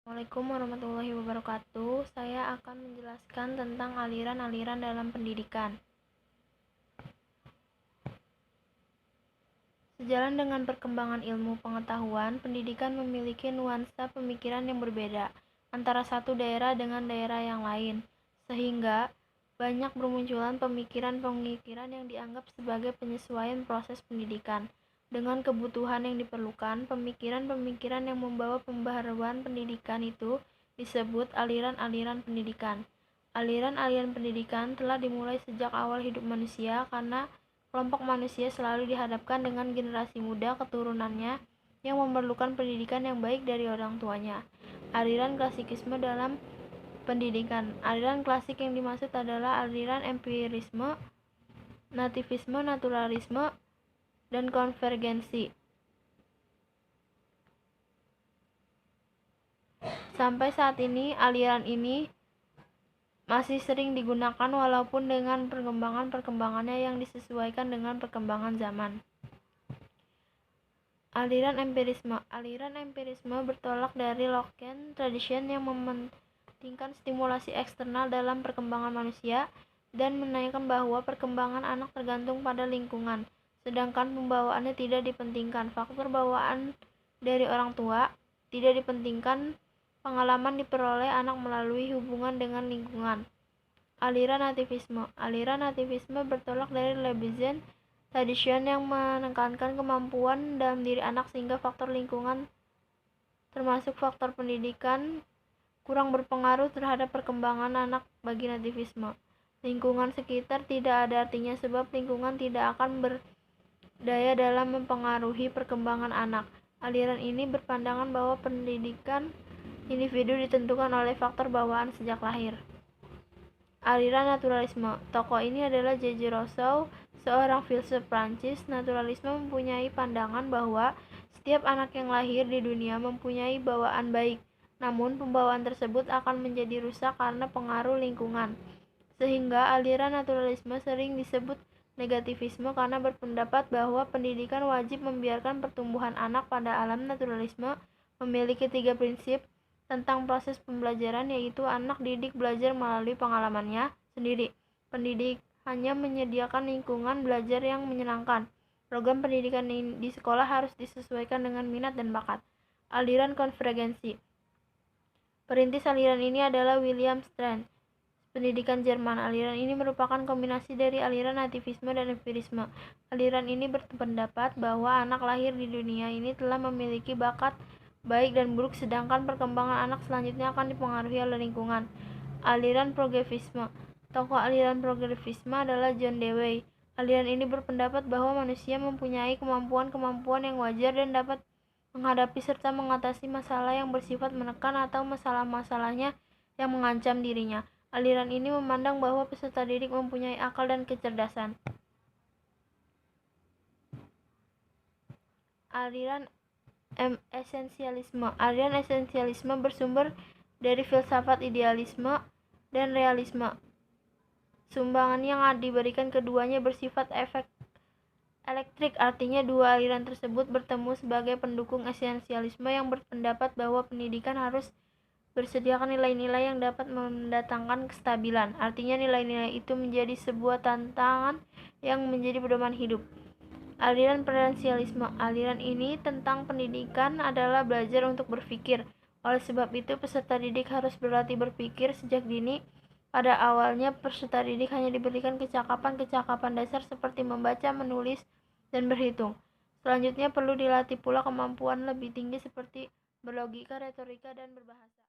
Assalamualaikum warahmatullahi wabarakatuh. Saya akan menjelaskan tentang aliran-aliran dalam pendidikan. Sejalan dengan perkembangan ilmu pengetahuan, pendidikan memiliki nuansa pemikiran yang berbeda antara satu daerah dengan daerah yang lain, sehingga banyak bermunculan pemikiran-pemikiran yang dianggap sebagai penyesuaian proses pendidikan dengan kebutuhan yang diperlukan. Pemikiran-pemikiran yang membawa pembaharuan pendidikan itu disebut aliran-aliran pendidikan. Aliran-aliran pendidikan telah dimulai sejak awal hidup manusia karena kelompok manusia selalu dihadapkan dengan generasi muda keturunannya yang memerlukan pendidikan yang baik dari orang tuanya. Aliran klasikisme dalam pendidikan. Aliran klasik yang dimaksud adalah aliran empirisme, nativisme, naturalisme, dan konvergensi. Sampai saat ini, aliran ini masih sering digunakan walaupun dengan perkembangannya yang disesuaikan dengan perkembangan zaman. Aliran empirisme. Aliran empirisme bertolak dari Lockean tradition yang mementingkan stimulasi eksternal dalam perkembangan manusia dan menanyakan bahwa perkembangan anak tergantung pada lingkungan, sedangkan pembawaannya tidak dipentingkan. Faktor bawaan dari orang tua tidak dipentingkan. Pengalaman diperoleh anak melalui hubungan dengan lingkungan. Aliran nativisme. Aliran nativisme bertolak dari Lebesgue tradition yang menekankan kemampuan dalam diri anak sehingga faktor lingkungan termasuk faktor pendidikan kurang berpengaruh terhadap perkembangan anak. Bagi nativisme, lingkungan sekitar tidak ada artinya sebab lingkungan tidak akan berdaya dalam mempengaruhi perkembangan anak. Aliran ini berpandangan bahwa pendidikan individu ditentukan oleh faktor bawaan sejak lahir. Aliran naturalisme. Tokoh ini adalah J.J. Rousseau, seorang filsuf Prancis. Naturalisme mempunyai pandangan bahwa setiap anak yang lahir di dunia mempunyai bawaan baik, namun pembawaan tersebut akan menjadi rusak karena pengaruh lingkungan. Sehingga aliran naturalisme sering disebut negativisme karena berpendapat bahwa pendidikan wajib membiarkan pertumbuhan anak. Pada alam naturalisme memiliki 3 prinsip tentang proses pembelajaran, yaitu anak didik belajar melalui pengalamannya sendiri. Pendidik hanya menyediakan lingkungan belajar yang menyenangkan. Program pendidikan di sekolah harus disesuaikan dengan minat dan bakat. Aliran konvergensi. Perintis aliran ini adalah William Strauss, pendidikan Jerman. Aliran ini merupakan kombinasi dari aliran nativisme dan empirisme. Aliran ini berpendapat bahwa anak lahir di dunia ini telah memiliki bakat baik dan buruk, sedangkan perkembangan anak selanjutnya akan dipengaruhi oleh lingkungan. Aliran progresivisme. Tokoh aliran progresivisme adalah John Dewey. Aliran ini berpendapat bahwa manusia mempunyai kemampuan-kemampuan yang wajar dan dapat menghadapi serta mengatasi masalah yang bersifat menekan atau masalah-masalahnya yang mengancam dirinya. Aliran ini memandang bahwa peserta didik mempunyai akal dan kecerdasan. Aliran esensialisme. Aliran esensialisme bersumber dari filsafat idealisme dan realisme. Sumbangan yang diberikan keduanya bersifat efek elektrik, artinya dua aliran tersebut bertemu sebagai pendukung esensialisme yang berpendapat bahwa pendidikan harus bersediakan nilai-nilai yang dapat mendatangkan kestabilan. Artinya nilai-nilai itu menjadi sebuah tantangan yang menjadi pedoman hidup. Aliran prudensialisme. Aliran ini tentang pendidikan adalah belajar untuk berpikir. Oleh sebab itu, peserta didik harus berlatih berpikir sejak dini. Pada awalnya, peserta didik hanya diberikan kecakapan-kecakapan dasar seperti membaca, menulis, dan berhitung. Selanjutnya perlu dilatih pula kemampuan lebih tinggi seperti berlogika, retorika, dan berbahasa.